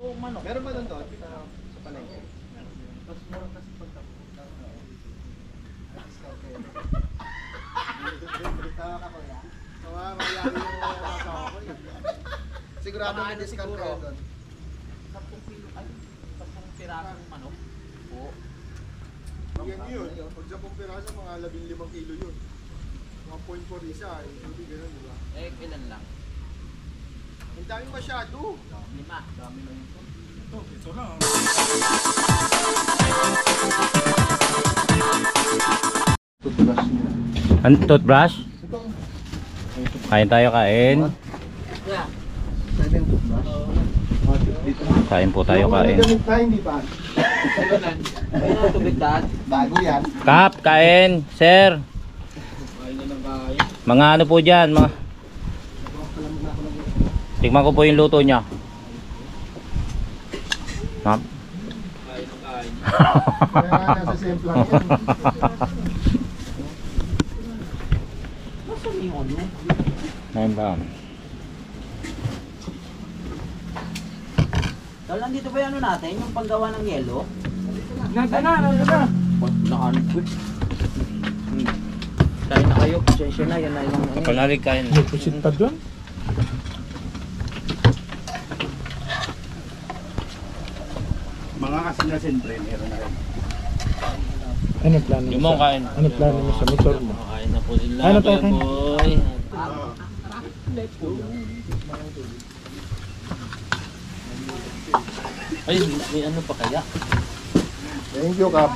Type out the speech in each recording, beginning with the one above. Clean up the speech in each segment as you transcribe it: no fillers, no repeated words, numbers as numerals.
Meron ba doon sa palengke? Mas mura kasi pagkapunta. Tawa ka kuya. Tawa, mayayari yung asawa ko. Sigurado may discount kayo doon. 10 kilo ay 10 pirasong manok. Oo. Yan yun. Pag 10 piraso, mga 15 kilo yun. Mga 0.4 isa, hindi ganun, di ba? Eh, ilan lang? Ang dami masyado. 5. Dami lang ito. Ito lang. Toothbrush niya. Ano, toothbrush? Kain tayo, kain. Yeah. Pwede yung toothbrush? Kain po tayo, kain. Gamit na, hindi ba? May tubig daan. Bago yan. Kap, kain. Sir. Mga ano po dyan, mga... Tikman ko po yung luto niya. Ma'am. Kaya nasa simple lang yan. Nasaan yung ano? Ngayon ba? Dahil nandito ba yung ano natin? Yung panggawa ng yelo? Nandito na. Nakahanap ko eh. Kain na kayo. Pasensya na. Yan na yung ano. Panalig kain. May pusit pa doon. Mga kasinasin, meron na rin. Ano plano Yung mo? mong kain. Ano plano mo sa motor mo? Kain na po sila. Ano tayo, Kuya boy. Ay, may ano pa kaya? Thank you, Kap.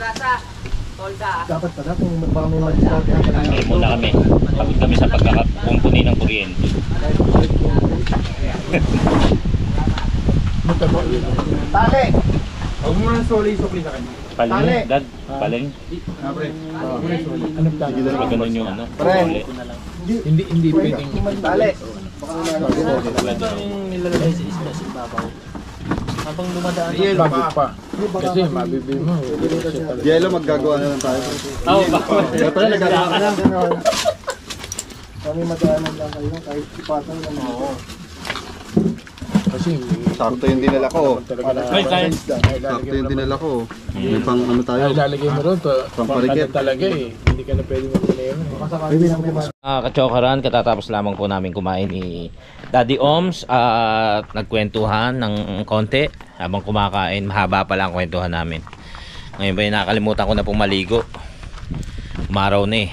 Rasa. Tolda. Dapat pala kung baka may mag-discount yan. Kain muna kami. Pagod kami sa pagkakakumpuni ng kuryente. Tali! Huwag mo nang soli-sukli sa kanya. Paling, Tali. dad. Paling. Ano plano mo? Pag ganun yung ano. Pre. uli. Hindi pwedeng. Tali! Baka Pwede. Nilalagay sa isda sa ibabaw. Habang dumadaan. Bago pa. Kasi mabibili mo. Yelo, maggagawa na lang tayo. Oo, Kaya pala nagagawa ka na. Kami madaanan lang kayo kahit ipatan lang. Oo. Kasi Sakto yung dinala ko. Ay, kain. Sakto yung dinala ko. May pang ano tayo. Ay, lalagay mo ron to. Pamparikit. Talaga eh. Hindi ka na pwede magpanayin. Kachokaran, katatapos lamang po namin kumain ni Daddy Oms at nagkwentuhan ng konti habang kumakain. Mahaba pala ang kwentuhan namin. Ngayon ba nakalimutan ko na pong maligo. Umaraw na eh.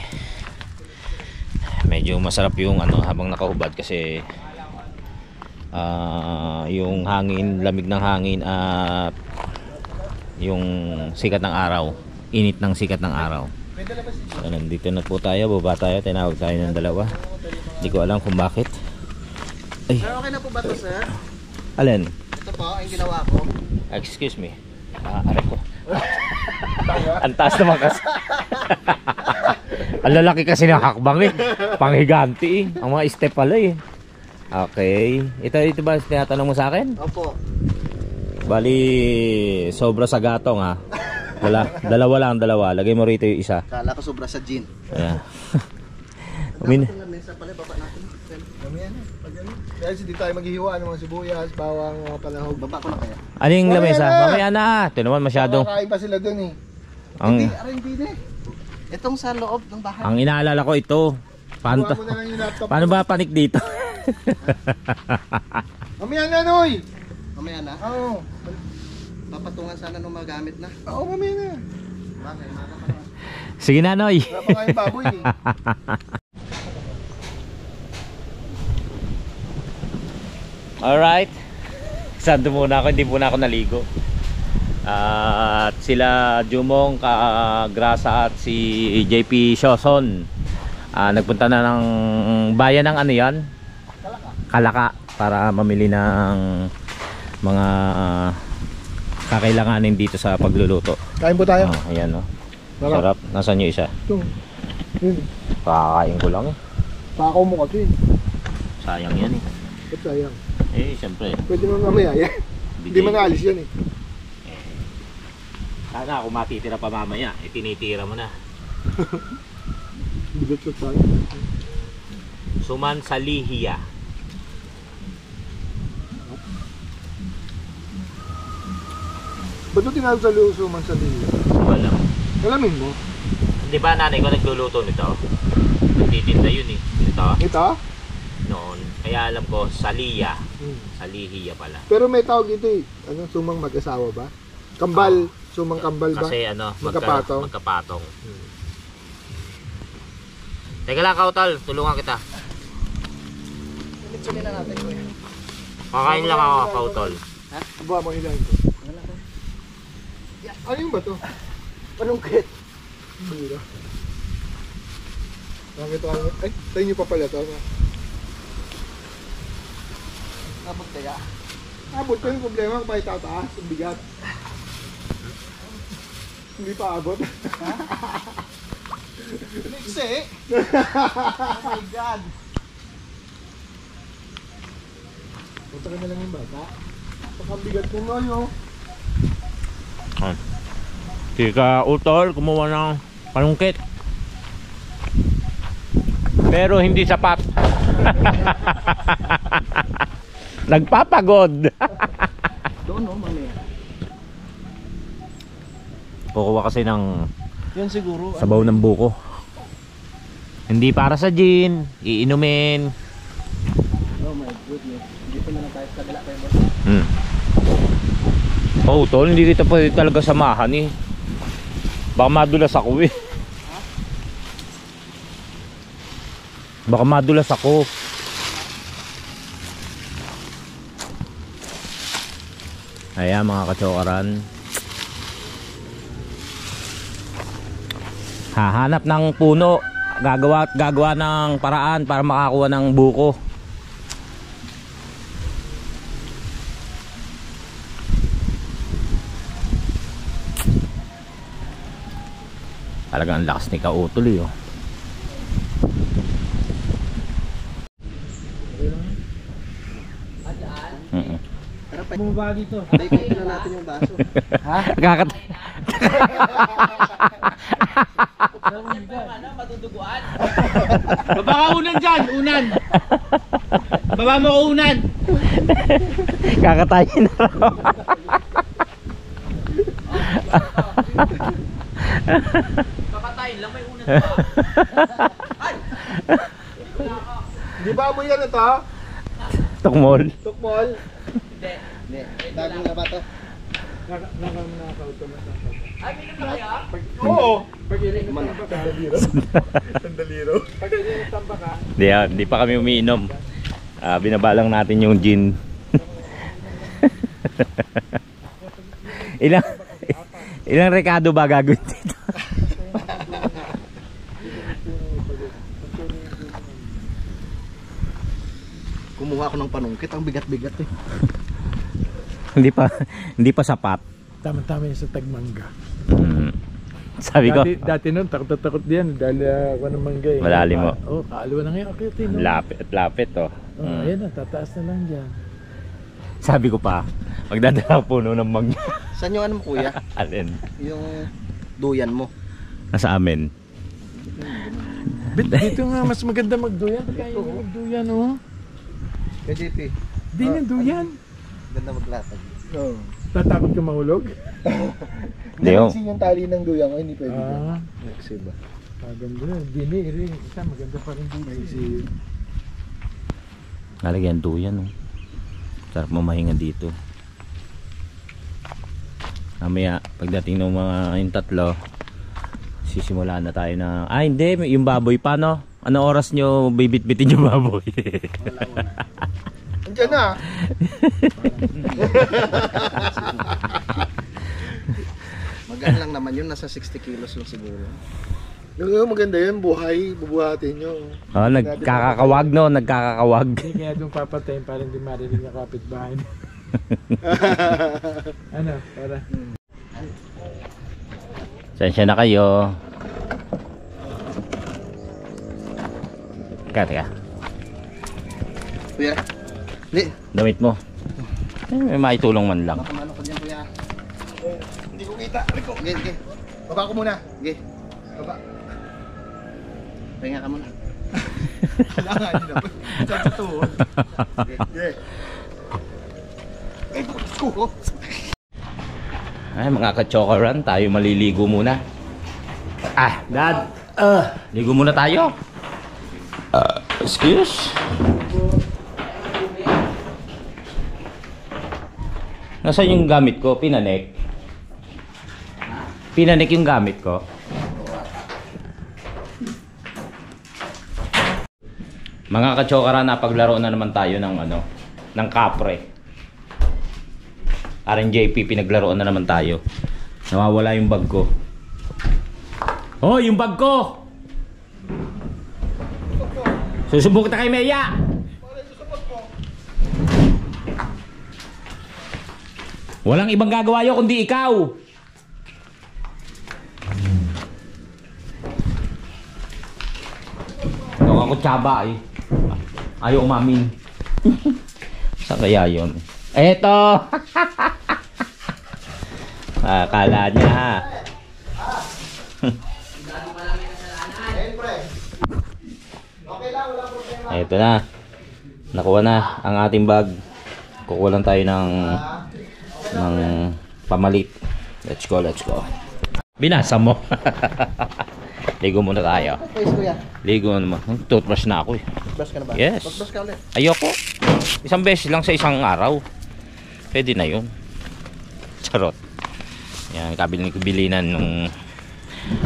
Medyo masarap yung ano habang nakahubad kasi yung hangin, lamig ng hangin at yung sikat ng araw, init ng sikat ng araw. So, nandito na po tayo, baba tayo, tinawag tayo ng dalawa. Hindi ko alam kung bakit. Ay, Pero okay na po ba ito, sir? alin? Ito po, ang ginawa ko. Excuse me. Aray ko. Ang taas naman kasi. Ang lalaki kasi ng hakbang eh. Panghiganti eh. Ang mga step pala eh. Okay. Ito ba tinatanong mo sa akin? Opo. Bali, sobra sa gatong ha. Dalawa lang, dalawa. Lagay mo rito yung isa. Kala ko sobra sa gin. Ayan. Dapat ang lamesa pala, baba natin. Kami yan eh. Kaya hindi tayo maghihiwa ng mga sibuyas, bawang, mga panahog. Baba ko na kaya. Aling lamesa? Mamaya na. Mamaya na. Ito naman masyadong. Makakain pa sila dun eh. Hindi na eh. Itong sa loob ng bahay. Ang inaalala ko ito. Kuha mo na lang yung laptop. Paano ba panik dito? Mamaya na, Noy! Mamaya na. Oo. Papatungan sana nung magamit na. Oo, mamaya na. Bakit? Sige na, Noy. Wala pa kayong baboy eh. Alright. Sando muna ako, hindi muna ako naligo. At sila Jumong, Grasa at si JP Shoson nagpunta na ng bayan ng ano yan? Kalaka para mamili ng mga kakailanganin dito sa pagluluto. Kain po tayo. Ayan o. Sarap. Nasaan yung isa? Ito. Yun. Pakakain ko lang eh. Pakaw mo kasi. Sayang yan eh. Ba't sayang? Eh siyempre. Pwede mo mamaya yan. Hindi man naalis yan eh. Sana kung matitira pa mamaya, tinitira mo na. Bigot sa tayo. Suman sa lihiya. Ba't ito tinawag sa lusuman sa liya? Wala. Alamin mo. Di ba nanay ko nagluluto nito? Nagtitinda yun eh. Ito, Ito? noon. Kaya alam ko, saliya. Hmm. Salihiya pala. Pero may tawag ito eh. Ano, sumang mag-asawa ba? Kambal. Sumang kambal ba? Kasi ano, Magkapatong. magkapatong. Teka lang, Kautal. Tulungan kita. Pinitsunin na natin ko yan. Kakain lang ako, Kautol. Ha? Buha mo ilan ko. Ano yung ba to? Panungkit. Bira. Bakit ito? Ay, tayo nyo pa pala ito. Abot kaya? Abot ko yung problema kung may tataas. Ang bigat. Hindi pa abot. Ha? Miksi! Oh my God! Punta ka na lang yung bata. Pagkabigat mo nga yun. Kika Utol, kumuha ng panungkit. Pero hindi sapat. Nagpapagod. Doon no, mamaya. Kukuha kasi ng Yan siguro. sabaw ng buko. Hindi para sa gin, iinumin. Oh my goodness. Dito na lang tayo sa kabila kayo, boss. Oh, Tol, hindi kita pwede talaga samahan eh. Baka madulas ako eh. Baka madulas ako. Ayan mga kachokaran. Hahanap ng puno. Gagawa ng paraan para makakuha ng buko. Talagang lakas ni Kautol eh, oh. Tara pa. Bumaba dito. Ay, kayo na natin yung baso. Ha? Kakatay. Matutuguan. Baba ka unan dyan, unan. Baba mo ko unan. Kakatayin na raw. Kakatayin lang, may unan ba? Di ba mo yan ito? Tukmol. Tukmol? Hindi. Hindi. Dagong na ba ito? Ay, minum na kaya? Oo! Pag iling na tamba ka. Sandaliro. Pag iling na tamba ka. Hindi pa kami umiinom. Binabalang natin yung gin. Ilang rekado ba gagawin dito? Kumuha ako ng panungkit. Ang bigat-bigat eh. hindi pa sapat. Tama-tama yung sa tagmangga. Sabi ko, Dati nun, takot diyan dahil ako ng mangga eh. Malalim mo. Oo, kaalawa na ngayon. Okay, tino. lapit oh. Ayan na, tataas na lang dyan. Sabi ko pa, magdadala ako puno ng mangga. Saan yung ano mo kuya? Alin? Yung duyan mo. Nasa amin. Dito nga, mas maganda magduyan. Kaya yung magduyan, oh. Kaya JP. Di na duyan. Ganda maglatag. Oo. Tatakot ka mahulog? Hindi oh. Kasi yung tali ng duyan ko, hindi pwede. Ah, Kasi ba? maganda na. Dini, rin. Isa, maganda pa rin dini. Nalagyan duyan oh. Sarap mamahinga dito. Mamaya, pagdating ng mga yung tatlo, sisimulan na tayo na... hindi, yung baboy pa no? Ano oras nyo bibit-bitin yung baboy? Andiyan na. Maganda lang naman yun, nasa 60 kilos lang siguro. Yung maganda yun, buhay, bubuhatin nyo. Nagkakakawag no? Nagkakakawag. Hindi kaya doon papatayin para hindi marinig na kapitbahay. Ano, para? Sensya na kayo. Teka. Kuya, hindi. Damit mo. May maitulong man lang. Baka mano ko dyan kuya. Hindi ko kita. Aliko. Sige. Baba ko muna. Sige. Baba. Pahinga ka muna. Kailangan nyo na. Sa totoo. Sige. Ay, ko. Ay, mga ka-chokaran, tayo maliligo muna. Dad, ligo muna tayo. Excuse? Nasaan yung gamit ko? Pinanik? Pinanik yung gamit ko. Mga ka-chokaran, napaglaro na naman tayo ng ng kapre. RNJP, pinaglaruan na naman tayo. Nawawala yung bag ko. Oh, yung bag ko! Susubok na kay Meya! Walang ibang gagawa yun kundi ikaw! Huwag ako tsaba eh. Ayaw umamin. Saan kaya yun? Eto! Akala niya. Ito na. Nakuha na ang ating bag. Kukuha lang tayo ng pamalit. Let's go, let's go. Binasa mo. Ligo muna tayo. Ligo naman. Toothbrush na ako eh. Toothbrush ka na ba? Yes. Toothbrush ka ulit. Ayoko. Isang beses lang sa isang araw. Pwede na yun. Charot. Yan, kabilinan nung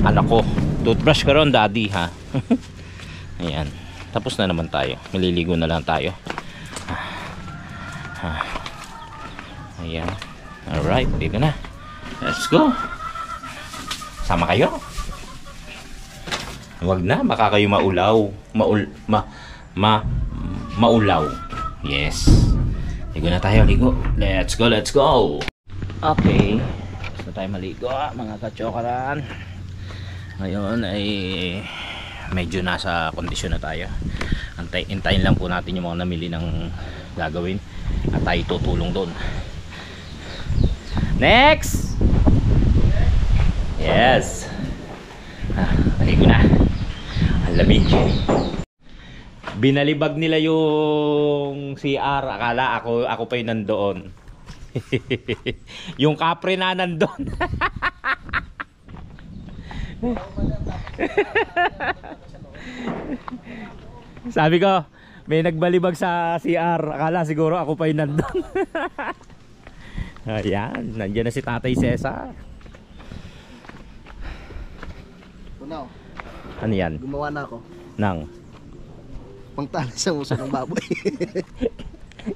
anak ko. Toothbrush ka ron, daddy, ha? Ayan. Tapos na naman tayo. Maliligo na lang tayo. Ayan. Alright, dito na. Let's go. Sama kayo. Wag na, baka kayo maulaw. Maulaw. Yes. Ligo na tayo, ligo. Let's go, let's go. Okay. Gusto tayo maligo, mga kachokaran. Ngayon ay medyo nasa kondisyon na tayo. Hintayin lang po natin yung mga namili ng gagawin at tayo tutulong doon. Next! Yes. Maligo na. Ang lamig. Binalibag nila yung CR. Akala ako pa yung nandoon. Yung kapre na nandoon. Sabi ko, may nagbalibag sa CR. Akala siguro ako pa yung nandoon. Ayan, nandiyan na si Tatay Cesar. Now, Ano yan? gumawa na ako. Nang Pangtali sa uso ng baboy.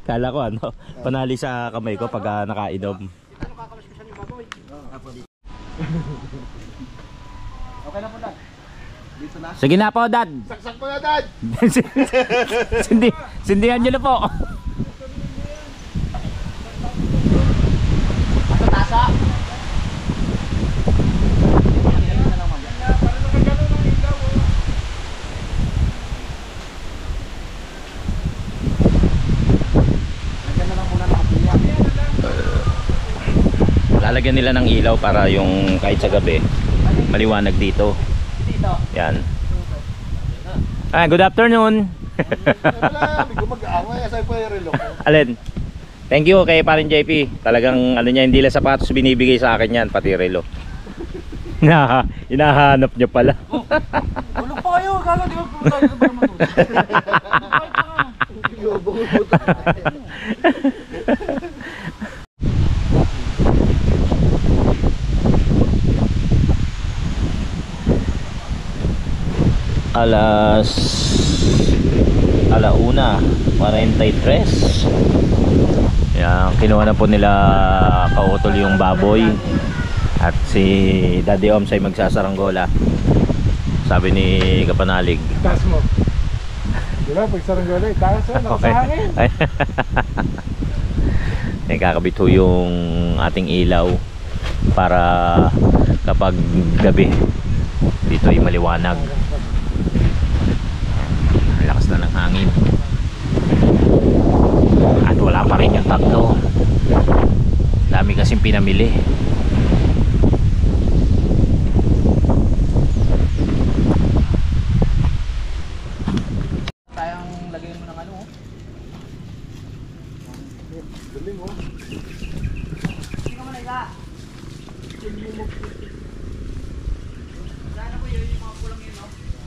kala ko panali sa kamay ko pag nakainom. Okay na po, Dad. Dito na. Sige na po, Dad. Saksak po na, Dad. Sindihan nyo na po. Sa tasa. Lalagyan nila ng ilaw para yung kahit sa gabi maliwanag dito. Yan. Good afternoon. Alin? Thank you kay Parin JP. Talagang niya, hindi lang sapatos binibigay sa akin yan, pati relo. Hinahanap niya pala. Tulog pa kayo, kala di ba pumunta dito para matulog? Alauna 43. Yan, kinuha na po nila kautol yung baboy. At si Daddy Oms ay magsasaranggola. Sabi ni Kapanalig. Taas mo. Diba? Pag saranggola, taas mo. Nakasahangin. Okay. Kakabit ho yung ating ilaw para kapag gabi dito ay maliwanag. Lakas na ng hangin. At wala pa rin yung tatlo. Dami kasing pinamili. Tayong lagyan mo ng ano. Galing, oh. Hindi ka maniga.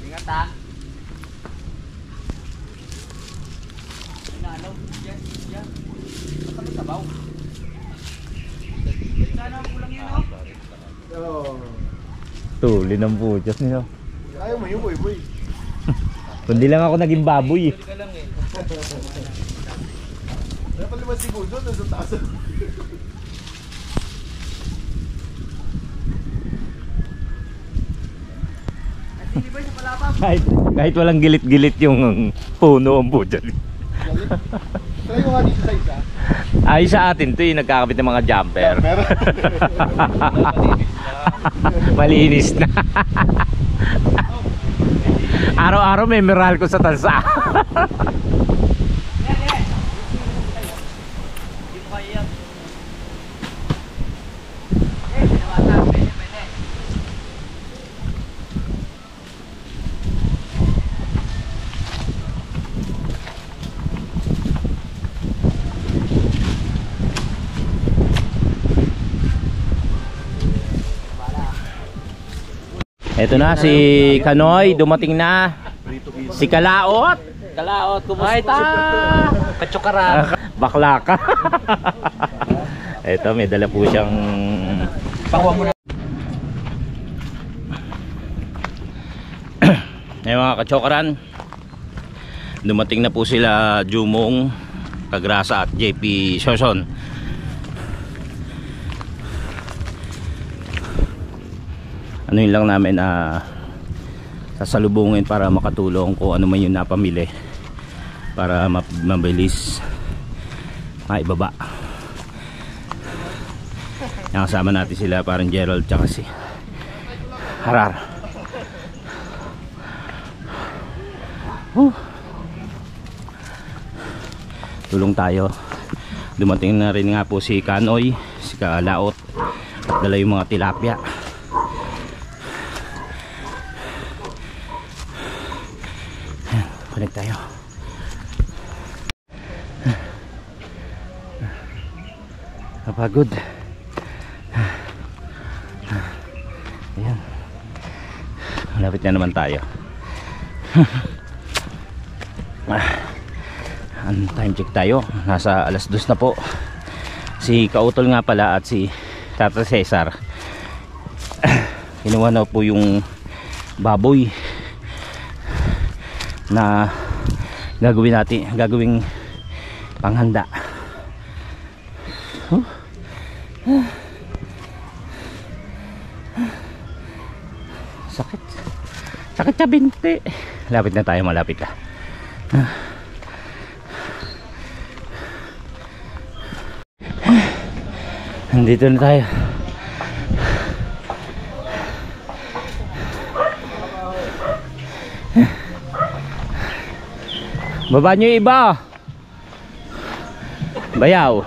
Ingat ha. Ano? Yan. Ano sabaw? Sana kulang yun, no? Oh. Tuli ng putyas niyo. Ayaw mo yung boy. Kundi lang ako naging baboy. Kaya pala 5 segundo doon sa taas. Sige ba sa palabang? Kahit walang gilit-gilit yung puno ang putya. Try mo nga dito sa isa. Ay sa atin to yung nagkakabit ng mga jumper. Pero Malinis na. Araw-araw may meral ko sa tansa. Ito na si Kanoy, dumating na. Si Kalaot. Kalaot, kumusta? Katsukara. Bakla ka. Ito, may dala po siyang Pakuha mo na. Ay mga katsokaran, dumating na po sila Jumong, Kagrasa at JP Shoson. Ano yun lang namin sasalubungin para makatulong kung ano man yung napamili para mabilis maibaba. Nakasama natin sila parang Gerald tsaka si Harar. Tulong tayo. Dumating na rin nga po si Kanoy, si Kalaot, dala yung mga tilapia. Balik tayo. Napagod. Ayan. Malapit na naman tayo. Ang time check tayo. Nasa 2:00 na po. Si Kautol nga pala at si Tata Cesar. Kinuha na po yung baboy na gagawing panghanda. Sakit sa binti. Malapit na tayo, malapit na. Nandito na tayo. Baba nyo yung iba. Bayaw.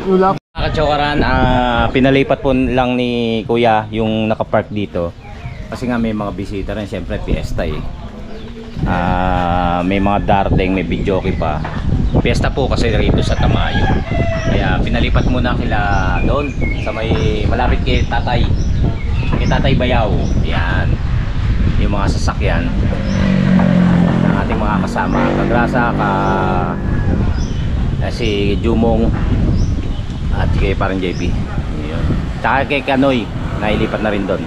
Wala. Mga katsokaran, pinalipat po lang ni Kuya yung nakapark dito. Kasi nga may mga bisita rin, siyempre fiesta eh. May mga darting, may videoke pa. Fiesta po kasi rito sa Tamayo. Kaya pinalipat muna kila doon sa may malapit kay Tatay. Kay Tatay Bayaw. Yan. Yung mga sasakyan ng ating mga kasama. Kagrasa, si Jumong at kay parang JP. Yun. Tsaka kay Kanoy, nailipat na rin doon.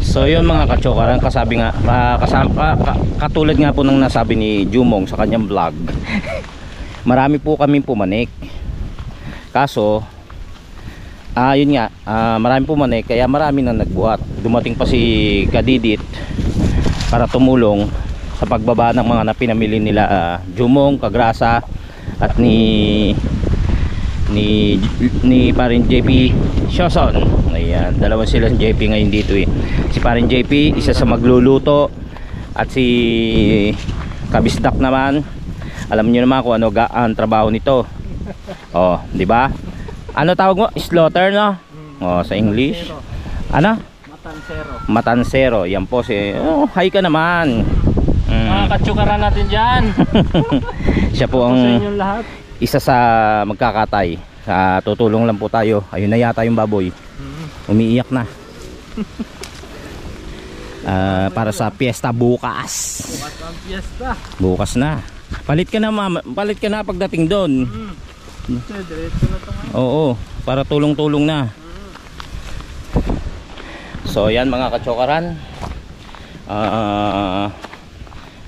So yun mga katsokaran, kasabi nga katulad nga po ng nasabi ni Jumong sa kanyang vlog. Marami po kaming pumanik. Kaso yun nga, marami pumanik kaya marami nang nagbuhat. Dumating pa si Kadidit para tumulong sa pagbaba ng mga napinamili nila Jumong, Kagrasa at ni parin JP Shoson. Ayan, dalawa sila si JP ngayon dito eh. Si parin JP, isa sa magluluto, at si Kabisdak naman, alam niyo naman kung ano ang trabaho nito. Oh, di ba? Ano tawag mo? Slaughter, no? Oh, sa English. Ano? Matansero. Yan po si hi ka naman. Mga katsukaran natin dyan. Siya po Sa ang inyong lahat. isa sa magkakatay. Tutulong lang po tayo. Ayun na yata yung baboy. Umiiyak na. Para sa piyesta bukas. Bukas ang piyesta. Bukas na. Palit ka na palit ka na pagdating doon. Diretso na ito nga. Oo, para tulong-tulong na. So yan mga katsokaran.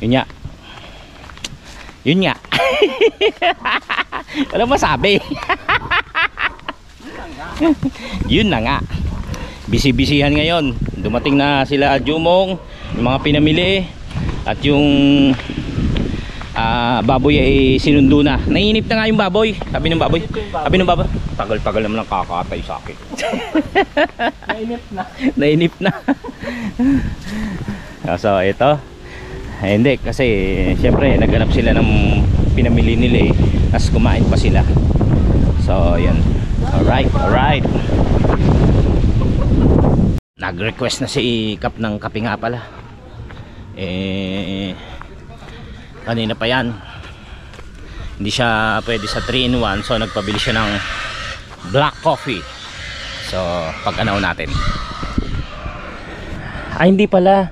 Yun nga. Yun nga. Walang masabi. Yun na nga. Bisi-bisihan ngayon. Dumating na sila Jumong, yung mga pinamili, at yung baboy ay sinundo na. Nainip na nga yung baboy. Sabi ng baboy. Sabi ng baboy. Tagal-tagal naman ang kakatay sa akin. Nainip na. Nainip na. So ito. Hindi kasi syempre naghanap sila ng pinamili nila eh. Tapos kumain pa sila. So yan. Alright, alright. Nag-request na si Kap ng kape nga pala. Kanina pa yan. Hindi siya pwede sa 3-in-1, so nagpabili siya ng black coffee. So pag-anaw natin. Hindi pala.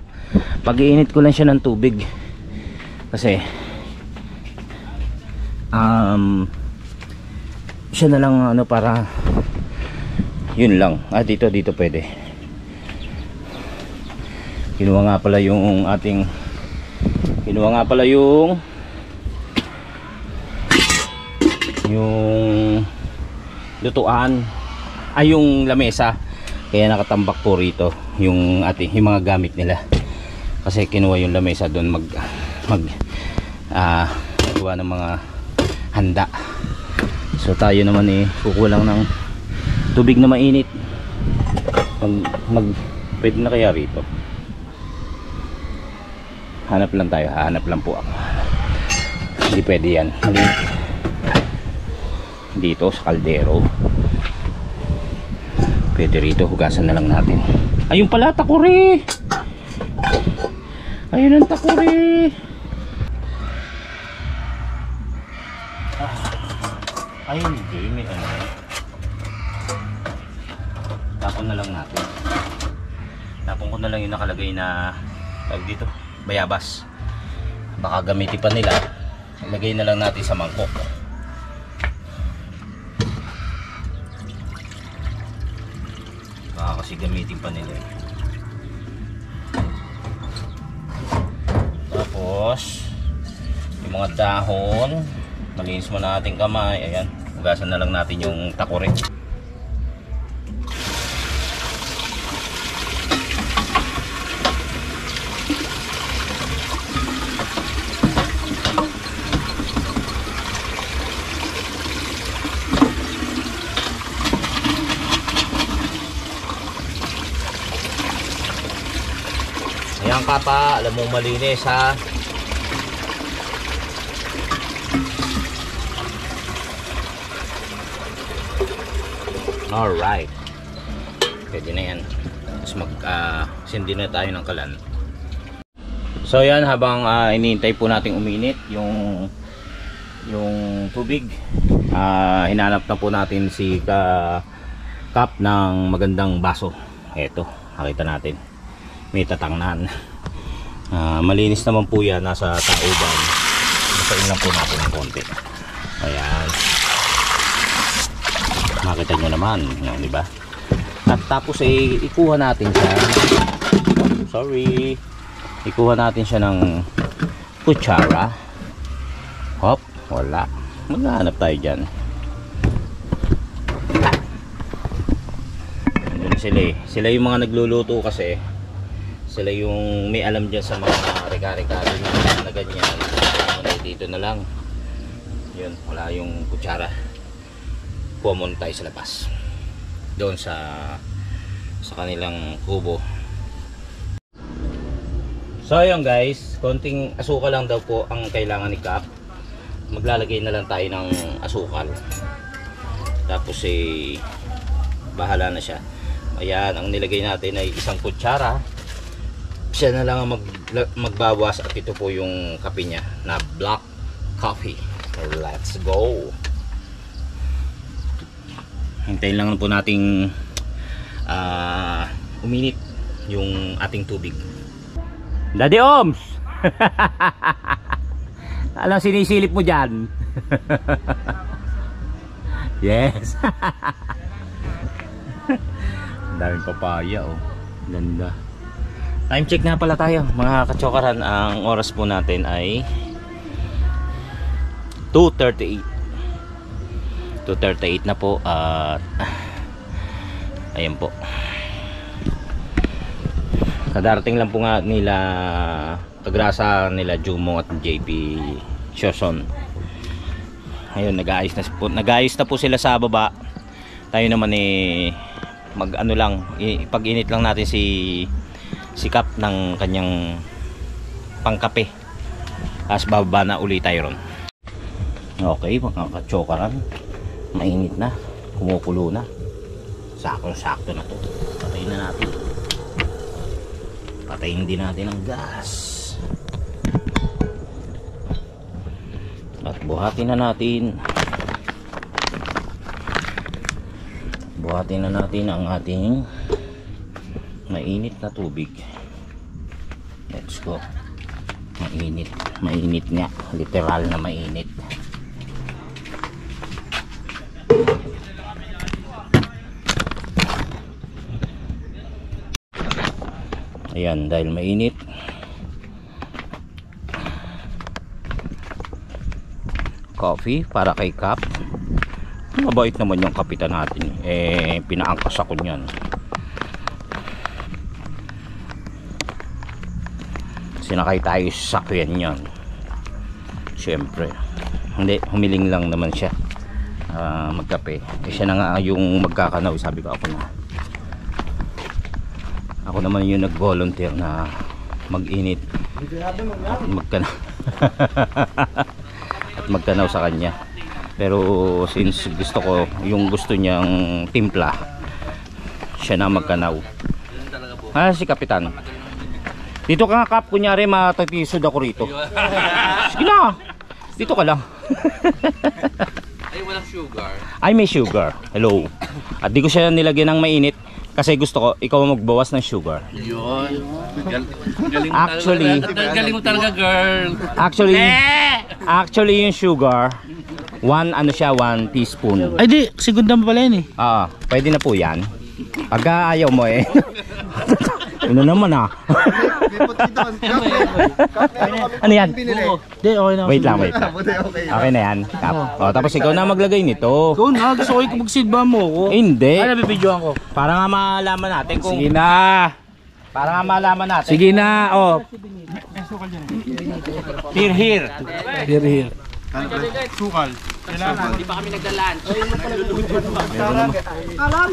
Pag-iinit ko lang siya ng tubig. Kasi siya na lang ano para yun lang. Dito pwede. Kinuha nga pala yung lutuan yung lamesa, kaya nakatambak po rito yung mga gamit nila kasi kinuha yung lamesa doon gawa ng mga handa. So tayo naman kukulang ng tubig na mainit. Pwede na kaya rito? Hanap lang po ako. Hindi pwede yan, maliit dito sa kaldero. Pwede rito, hugasan na lang natin. Ayun pala, takuri. Ayun ang takuri. Ayun, hindi, may ano. Tapon na lang natin. Tapon ko na lang yung nakalagay na dito, bayabas. Baka gamitin pa nila. Ilagay na lang natin sa mangkok. Baka kasi gamitin pa nila. Tapos yung mga dahon, malinis mo na ating kamay. Ayan, hugasan na lang natin yung takore. Ayan kapa, alam mo malinis ha. Alright, pwede na yan. Tapos sindi na tayo ng kalan. So yan, habang iniintay po nating uminit yung tubig, hinanap na po natin si Kap ng magandang baso. Eto, nakita natin may tatangnan. Malinis naman po yan, nasa tauban. Basain lang po natin ng konti. Ayan, makita nyo naman, di ba? At tapos ikuha natin siya. Ikuha natin siya ng kutsara. Hop, wala. Maghanap tayo dyan. Andun sila yung mga nagluluto kasi. Sila yung may alam dyan sa mga reka-reka na ganyan. Dito na lang. Yun, wala yung kutsara. Kuha muna tayo sa labas. Doon sa kanilang kubo. So ayun guys, konting asukal lang daw po ang kailangan ni Kap. Maglalagay na lang tayo ng asukal. Tapos bahala na siya. Ayan, ang nilagay natin ay isang kutsara. Siya na lang ang magbawas, at ito po yung kape niya na black coffee. Let's go. Hintayin lang po nating uminit yung ating tubig. Daddy Oms! Alam, sinisilip mo dyan. Yes. Ang daming papaya, oh. Ganda. Time check na pala tayo, mga kachokaran. Ang oras po natin ay 2:38. 2:38 na po. At ayan po, kadarating lang po nga nila kagrasa nila Jumong at JP Shoson. Ayun, nag-aayos na po sila sa baba. Tayo naman mag ano lang, ipag-init lang natin si Kap ng kanyang pangkape. Tapos bababa na ulit tayo ron. Okay, mga kachokaran, mainit na, kumukulo na. Sakto na to. Patayin na natin. Patayin din natin ang gas. At buhatin na natin. Buhatin na natin ang ating mainit na tubig. Let's go. Mainit nga. Literal na mainit. Ayan, dahil mainit, coffee para kay Kap. Mabait naman yung kapitan natin. Pinaangkas ako niyan. Sinakay tayo sa sakyan niyan. Siyempre, hindi, humiling lang naman siya magkape. Siya na nga yung magkakanaw. Sabi ko, ako naman yung nag-volunteer na mag-init at magkanaw sa kanya. Pero since gusto ko, yung gusto niyang timpla, siya na magkanaw. Si Kapitan, dito ka nga, Kap, kunyari matatisod ako rito. Sige na, dito ka lang. Ay, walang sugar. Ay, may sugar. Hello. At di ko siya nilagyan ng mainit kasi gusto ko ikaw magbawas ng sugar. Yun. Galing mo talaga, girl. Actually yung sugar, 1 teaspoon. Ay, di. Segunda mo pala yun Pwede na po yan. Pagka ayaw mo ano naman Ano yan? Di, okay na. Wait lang. Okay na yan, Kap. Tapos ikaw na maglagay nito. Ikaw na, gusto ko magsidba mo ko. Hindi. Ay, nabibidyoan ko. Para nga malaman natin kung... Sige na. Para nga malaman natin. Sige na, Here. Sukal. Hindi pa kami nagda-lunch.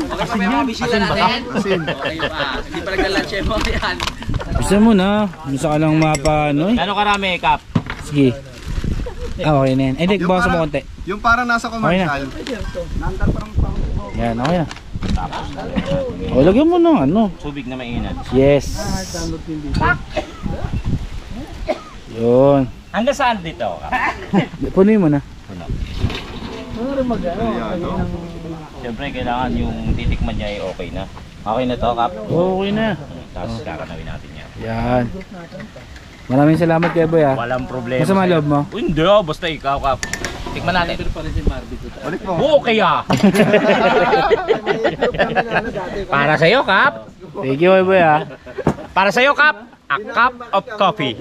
Okay pa may mga bisita natin. Hindi pa nagda-lunch mo yan. Bisa mo na. Bisa ka lang mapano Gano'ng karami, Kap? Sige. Okay na yan. Eh, dik, bawas mo konti. Yung parang nasa commercial. Yan, okay na. O, lagyan mo ng ano. Tubig na mainit. Yes. Yun. Hanggang saan dito, Kap? Punuin mo na. Siyempre, kailangan yung titikman niya ay okay na. Okay na to, Kap? Okay na. Tapos kakanawin natin yan. Yan. Maraming salamat kay Boy Walang problema. Masama loob mo? Hindi, basta ikaw, Kap. Tikman natin. Balik mo. Okay Para sa'yo, Kap. Thank you, Boy Para sa'yo, Kap. A cup of coffee.